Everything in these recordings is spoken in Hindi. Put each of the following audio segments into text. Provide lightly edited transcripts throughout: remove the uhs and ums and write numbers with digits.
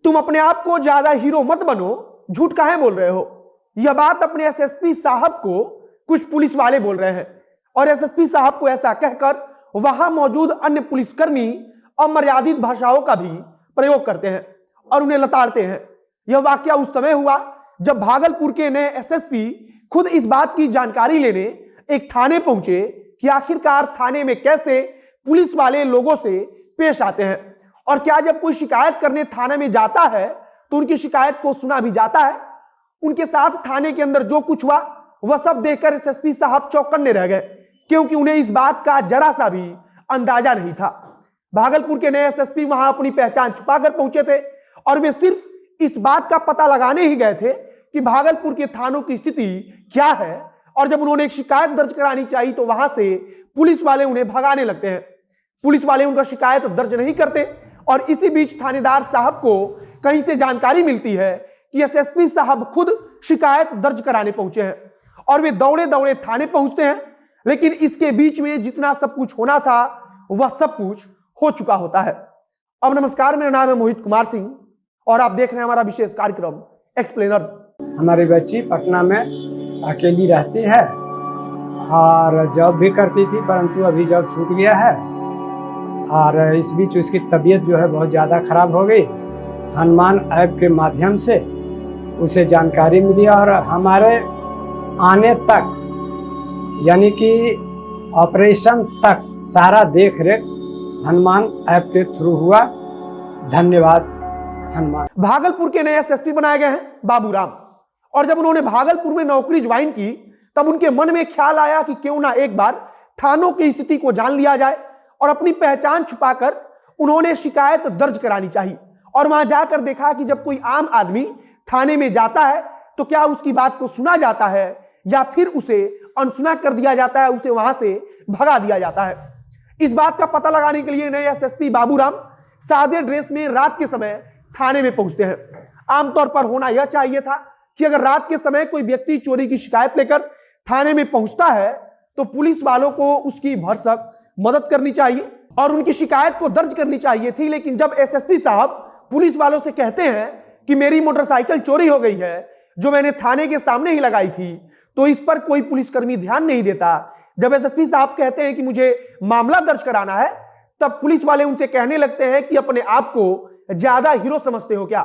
तुम अपने आप को ज्यादा हीरो मत बनो, झूठ काहे बोल रहे हो। यह बात अपने एसएसपी साहब को कुछ पुलिस वाले बोल रहे हैं और एसएसपी साहब को ऐसा कहकर वहां मौजूद अन्य पुलिसकर्मी अमर्यादित भाषाओं का भी प्रयोग करते हैं और उन्हें लताड़ते हैं। यह वाकया उस समय हुआ जब भागलपुर के नए एसएसपी खुद इस बात की जानकारी लेने एक थाने पहुंचे कि आखिरकार थाने में कैसे पुलिस वाले लोगों से पेश आते हैं और क्या जब कोई शिकायत करने थाने में जाता है तो उनकी शिकायत को सुना भी जाता है। उनके साथ थाने के अंदर जो कुछ हुआ वह सब देखकर एसएसपी साहब चौकन्ने रह गए, क्योंकि उन्हें इस बात का जरा सा भी अंदाजा नहीं था। भागलपुर के नए एसएसपी वहां अपनी पहचान छुपाकर पहुंचे थे और वे सिर्फ इस बात का पता लगाने ही गए थे कि भागलपुर के थानों की स्थिति क्या है, और जब उन्होंने एक शिकायत दर्ज करानी चाहिए तो वहां से पुलिस वाले उन्हें भगाने लगते हैं। पुलिस वाले उनका शिकायत दर्ज नहीं करते और इसी बीच थानेदार साहब को कहीं से जानकारी मिलती है कि एसएसपी साहब खुद शिकायत दर्ज कराने पहुंचे हैं और वे दौड़े दौड़े थाने पहुंचते हैं। लेकिन इसके बीच में जितना सब कुछ होना था वह सब कुछ हो चुका होता है। अब नमस्कार, मेरा नाम है मोहित कुमार सिंह और आप देख रहे हैं हमारा विशेष कार्यक्रम एक्सप्लेनर। हमारी बच्ची पटना में अकेली रहती है और जॉब भी करती थी, परंतु अभी जॉब छूट गया है और इस बीच उसकी तबीयत जो है बहुत ज़्यादा खराब हो गई। हनुमान ऐप के माध्यम से उसे जानकारी मिली और हमारे आने तक यानी कि ऑपरेशन तक सारा देख रेख हनुमान ऐप के थ्रू हुआ। धन्यवाद हनुमान। भागलपुर के नए एसएसपी बनाए गए हैं बाबूराम, और जब उन्होंने भागलपुर में नौकरी ज्वाइन की तब उनके मन में ख्याल आया कि क्यों ना एक बार थानों की स्थिति को जान लिया जाए, और अपनी पहचान छुपाकर उन्होंने शिकायत दर्ज करानी चाहिए। और वहां जाकर देखा कि जब कोई आम आदमी थाने में जाता है तो क्या उसकी बात को सुना जाता है या फिर उसे अनसुना कर दिया जाता है, उसे वहां से भगा दिया जाता है। इस बात का पता लगाने के लिए नए एसएसपी बाबूराम सादे ड्रेस में रात के समय थाने में पहुंचते हैं। आमतौर पर होना यह चाहिए था कि अगर रात के समय कोई व्यक्ति चोरी की शिकायत लेकर थाने में पहुंचता है तो पुलिस वालों को उसकी भरसक मदद करनी चाहिए और उनकी शिकायत को दर्ज करनी चाहिए थी। लेकिन जब एसएसपी साहब पुलिस वालों से कहते हैं कि मेरी मोटरसाइकिल चोरी हो गई है जो मैंने थाने के सामने ही लगाई थी, तो इस पर कोई पुलिसकर्मी ध्यान नहीं देता। जब एसएसपी साहब कहते हैं कि मुझे मामला दर्ज कराना है, तब पुलिस वाले उनसे कहने लगते हैं कि अपने आप को ज्यादा हीरो समझते हो क्या।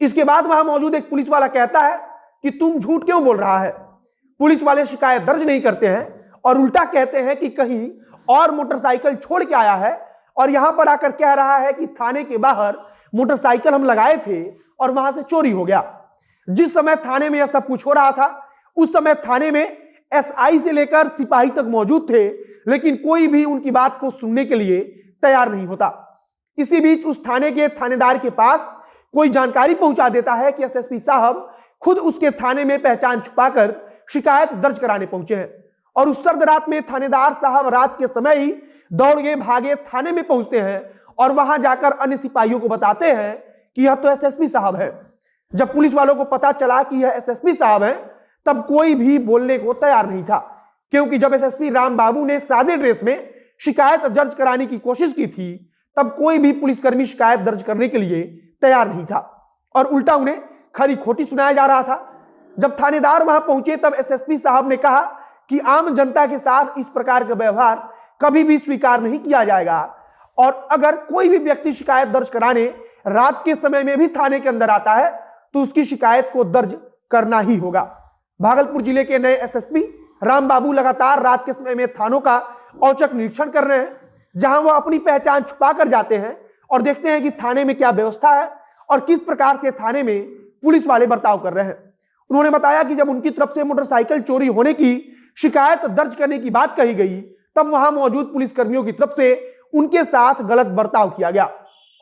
इसके बाद वहां मौजूद एक पुलिस वाला कहता है कि तुम झूठ क्यों बोल रहा है। पुलिस वाले शिकायत दर्ज नहीं करते हैं और उल्टा कहते हैं कि कहीं और मोटरसाइकिल छोड़ के आया है और यहां पर आकर कह रहा है कि थाने के बाहर मोटरसाइकिल हम लगाए थे और वहां से चोरी हो गया। जिस समय थाने में यह सब कुछ हो रहा था उस समय थाने में एसआई से लेकर सिपाही तक मौजूद थे, लेकिन कोई भी उनकी बात को सुनने के लिए तैयार नहीं होता। इसी बीच उस थाने के थानेदार के पास कोई जानकारी पहुंचा देता है कि एसएसपी साहब खुद उसके थाने में पहचान छुपाकर शिकायत दर्ज कराने पहुंचे हैं। और उस सर्द रात में थानेदार साहब रात के समय ही दौड़ भागे थाने में पहुंचते हैं और वहां जाकर अन्य सिपाहियों को बताते हैं कि यह तो एसएसपी साहब है। जब पुलिस वालों को पता चला कि यह एसएसपी साहब है तब कोई भी बोलने को तैयार नहीं था, क्योंकि जब एसएसपी राम बाबू ने सादे ड्रेस में शिकायत दर्ज कराने की कोशिश की थी तब कोई भी पुलिसकर्मी शिकायत दर्ज करने के लिए तैयार नहीं था और उल्टा उन्हें खरी खोटी सुनाया जा रहा था। जब थानेदार वहां पहुंचे तब एसएसपी साहब ने कहा कि आम जनता के साथ इस प्रकार का व्यवहार कभी भी स्वीकार नहीं किया जाएगा और अगर कोई भी व्यक्ति शिकायत दर्ज कराने रात के समय में भी थाने के अंदर आता है तो उसकी शिकायत को दर्ज करना ही होगा। भागलपुर जिले के नए एसएसपी राम बाबू लगातार रात के समय में थानों का औचक निरीक्षण कर रहे हैं, जहां वह अपनी पहचान छुपा कर जाते हैं और देखते हैं कि थाने में क्या व्यवस्था है और किस प्रकार से थाने में पुलिस वाले बर्ताव कर रहे हैं। उन्होंने बताया कि जब उनकी तरफ से मोटरसाइकिल चोरी होने की शिकायत दर्ज करने की बात कही गई तब वहां मौजूद पुलिसकर्मियों की तरफ से उनके साथ गलत बर्ताव किया गया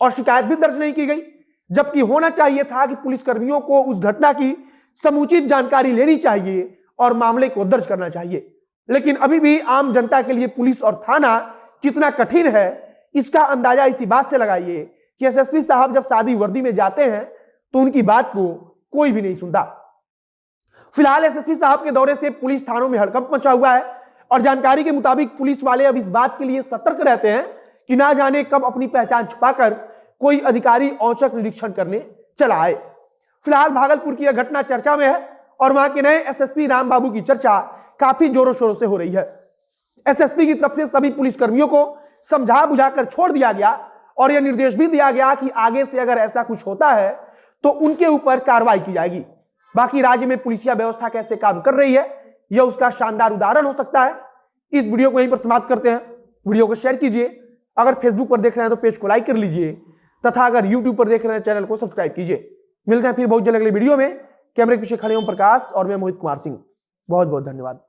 और शिकायत भी दर्ज नहीं की गई, जबकि होना चाहिए था कि पुलिसकर्मियों को उस घटना की समुचित जानकारी लेनी चाहिए और मामले को दर्ज करना चाहिए। लेकिन अभी भी आम जनता के लिए पुलिस और थाना कितना कठिन है इसका अंदाजा इसी बात से लगाइए कि एसएसपी साहब जब सादी वर्दी में जाते हैं तो उनकी बात को कोई भी नहीं सुनता। फिलहाल एसएसपी साहब के दौरे से पुलिस थानों में हड़कंप मचा हुआ है और जानकारी के मुताबिक पुलिस वाले अब इस बात के लिए सतर्क रहते हैं कि ना जाने कब अपनी पहचान छुपाकर कोई अधिकारी औचक निरीक्षण करने चला आए। फिलहाल भागलपुर की यह घटना चर्चा में है और वहां के नए एसएसपी राम बाबू की चर्चा काफी जोरों शोरों से हो रही है। एसएसपी की तरफ से सभी पुलिसकर्मियों को समझा बुझाकर छोड़ दिया गया और यह निर्देश भी दिया गया कि आगे से अगर ऐसा कुछ होता है तो उनके ऊपर कार्रवाई की जाएगी। बाकी राज्य में पुलिसिया व्यवस्था कैसे काम कर रही है यह उसका शानदार उदाहरण हो सकता है। इस वीडियो को यहीं पर समाप्त करते हैं। वीडियो को शेयर कीजिए, अगर फेसबुक पर देख रहे हैं तो पेज को लाइक कर लीजिए तथा अगर यूट्यूब पर देख रहे हैं चैनल को सब्सक्राइब कीजिए। मिलते हैं फिर बहुत जल्द अगले वीडियो में। कैमरे के पीछे खड़े ओम प्रकाश और मैं मोहित कुमार सिंह। बहुत बहुत धन्यवाद।